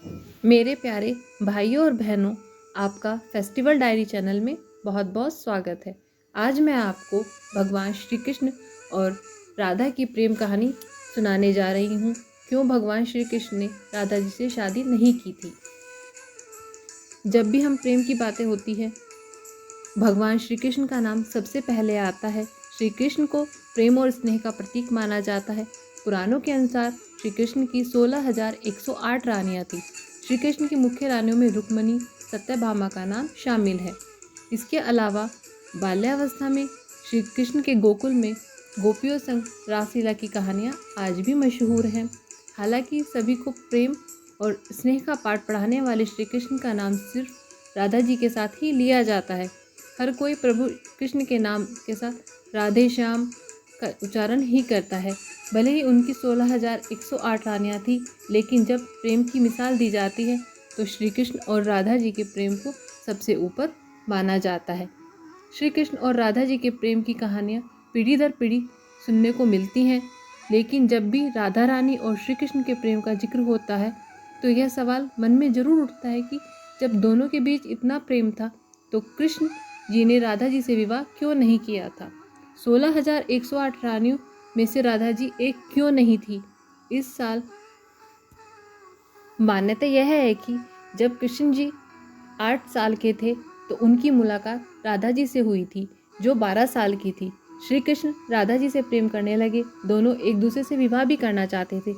मेरे प्यारे भाइयों और बहनों, आपका फेस्टिवल डायरी चैनल में बहुत बहुत स्वागत है। आज मैं आपको भगवान श्री कृष्ण और राधा की प्रेम कहानी सुनाने जा रही हूँ। क्यों भगवान श्री कृष्ण ने राधा जी से शादी नहीं की थी। जब भी हम प्रेम की बातें होती है, भगवान श्री कृष्ण का नाम सबसे पहले आता है। श्री कृष्ण को प्रेम और स्नेह का प्रतीक माना जाता है। पुराणों के अनुसार श्री कृष्ण की 16,108 रानियाँ थीं। श्री कृष्ण की मुख्य रानियों में रुक्मिणी, सत्यभामा का नाम शामिल है। इसके अलावा बाल्यावस्था में श्री कृष्ण के गोकुल में गोपियों संग रासलीला की कहानियाँ आज भी मशहूर हैं। हालांकि सभी को प्रेम और स्नेह का पाठ पढ़ाने वाले श्री कृष्ण का नाम सिर्फ राधा जी के साथ ही लिया जाता है। हर कोई प्रभु कृष्ण के नाम के साथ राधे श्याम का उच्चारण ही करता है। भले ही उनकी 16,108 रानियाँ थी, लेकिन जब प्रेम की मिसाल दी जाती है तो श्री कृष्ण और राधा जी के प्रेम को सबसे ऊपर माना जाता है। श्री कृष्ण और राधा जी के प्रेम की कहानियाँ पीढ़ी दर पीढ़ी सुनने को मिलती हैं, लेकिन जब भी राधा रानी और श्री कृष्ण के प्रेम का जिक्र होता है तो यह सवाल मन में ज़रूर उठता है कि जब दोनों के बीच इतना प्रेम था तो कृष्ण जी ने राधा जी से विवाह क्यों नहीं किया था। 16,108 रानियों में से राधा जी एक क्यों नहीं थी। इस साल मान्यता यह है कि जब कृष्ण जी 8 साल के थे तो उनकी मुलाकात राधा जी से हुई थी, जो 12 साल की थी। श्री कृष्ण राधा जी से प्रेम करने लगे। दोनों एक दूसरे से विवाह भी करना चाहते थे।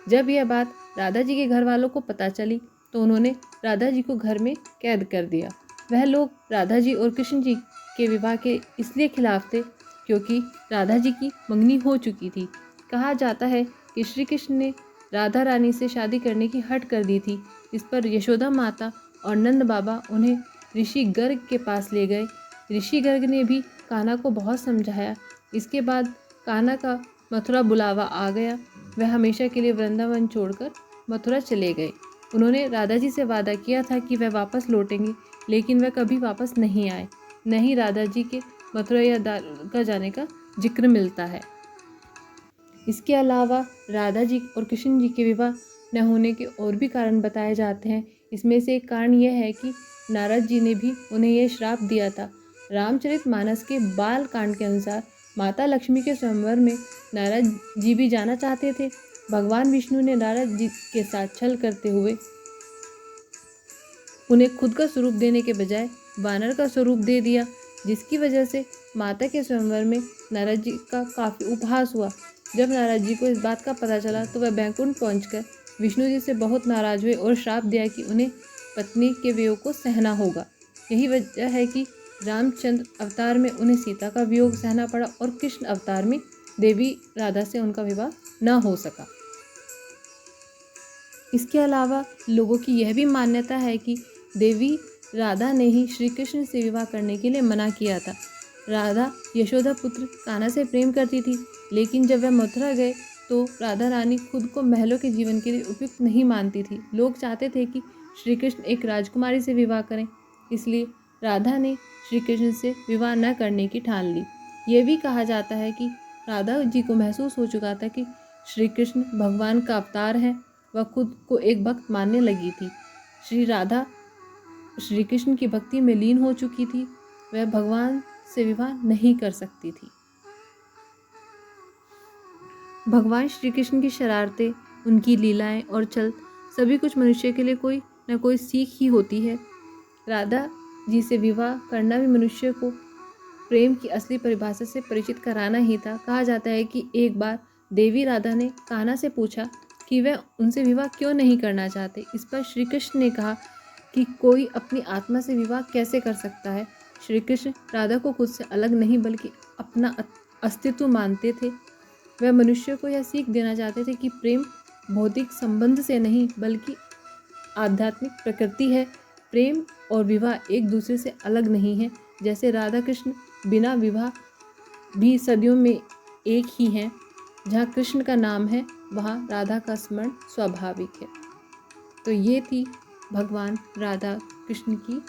जब यह बात राधा जी के घर वालों को पता चली तो उन्होंने राधा जी को घर में कैद कर दिया। वह लोग राधा जी और कृष्ण जी के विवाह के इसलिए खिलाफ थे क्योंकि राधा जी की मंगनी हो चुकी थी। कहा जाता है कि श्री कृष्ण ने राधा रानी से शादी करने की हट कर दी थी। इस पर यशोदा माता और नंद बाबा उन्हें ऋषि गर्ग के पास ले गए। ऋषि गर्ग ने भी कान्हा को बहुत समझाया। इसके बाद कान्हा का मथुरा बुलावा आ गया। वह हमेशा के लिए वृंदावन छोड़कर मथुरा चले गए। उन्होंने राधा जी से वादा किया था कि वह वापस लौटेंगे, लेकिन वह कभी वापस नहीं आए। न ही राधा जी के मथुरा या द्वारका जाने का जिक्र मिलता है। इसके अलावा राधा जी और कृष्ण जी के विवाह न होने के और भी कारण बताए जाते हैं। इसमें से एक कारण यह है कि नारद जी ने भी उन्हें यह श्राप दिया था। रामचरितमानस के बाल कांड के अनुसार माता लक्ष्मी के स्वयंवर में नारद जी भी जाना चाहते थे। भगवान विष्णु ने नारद जी के साथ छल करते हुए उन्हें खुद का स्वरूप देने के बजाय वानर का स्वरूप दे दिया, जिसकी वजह से माता के स्वयंवर में नारद जी का काफ़ी उपहास हुआ। जब नारद जी को इस बात का पता चला तो वह बैकुंठ पहुंचकर विष्णु जी से बहुत नाराज हुए और श्राप दिया कि उन्हें पत्नी के वियोग को सहना होगा। यही वजह है कि रामचंद्र अवतार में उन्हें सीता का वियोग सहना पड़ा और कृष्ण अवतार में देवी राधा से उनका विवाह न हो सका। इसके अलावा लोगों की यह भी मान्यता है कि देवी राधा ने ही श्री कृष्ण से विवाह करने के लिए मना किया था। राधा यशोदा पुत्र कान्हा से प्रेम करती थी, लेकिन जब वह मथुरा गए तो राधा रानी खुद को महलों के जीवन के लिए उपयुक्त नहीं मानती थी। लोग चाहते थे कि श्री कृष्ण एक राजकुमारी से विवाह करें, इसलिए राधा ने श्री कृष्ण से विवाह न करने की ठान ली। यह भी कहा जाता है कि राधा जी को महसूस हो चुका था कि श्री कृष्ण भगवान का अवतार है। वह खुद को एक भक्त मानने लगी थी। श्री राधा श्री कृष्ण की भक्ति में लीन हो चुकी थी। वह भगवान से विवाह नहीं कर सकती थी। भगवान श्री कृष्ण की शरारतें, उनकी लीलाएं और छल सभी कुछ मनुष्य के लिए कोई न कोई सीख ही होती है। राधा जी से विवाह करना भी मनुष्य को प्रेम की असली परिभाषा से परिचित कराना ही था। कहा जाता है कि एक बार देवी राधा ने कान्हा से पूछा कि वह उनसे विवाह क्यों नहीं करना चाहते। इस पर श्री कृष्ण ने कहा कि कोई अपनी आत्मा से विवाह कैसे कर सकता है। श्री कृष्ण राधा को खुद से अलग नहीं बल्कि अपना अस्तित्व मानते थे। वह मनुष्य को यह सीख देना चाहते थे कि प्रेम भौतिक संबंध से नहीं बल्कि आध्यात्मिक प्रकृति है। प्रेम और विवाह एक दूसरे से अलग नहीं है। जैसे राधा कृष्ण बिना विवाह भी सदियों में एक ही हैं। जहाँ कृष्ण का नाम है वहाँ राधा का स्मरण स्वाभाविक है। तो ये थी भगवान राधा कृष्ण की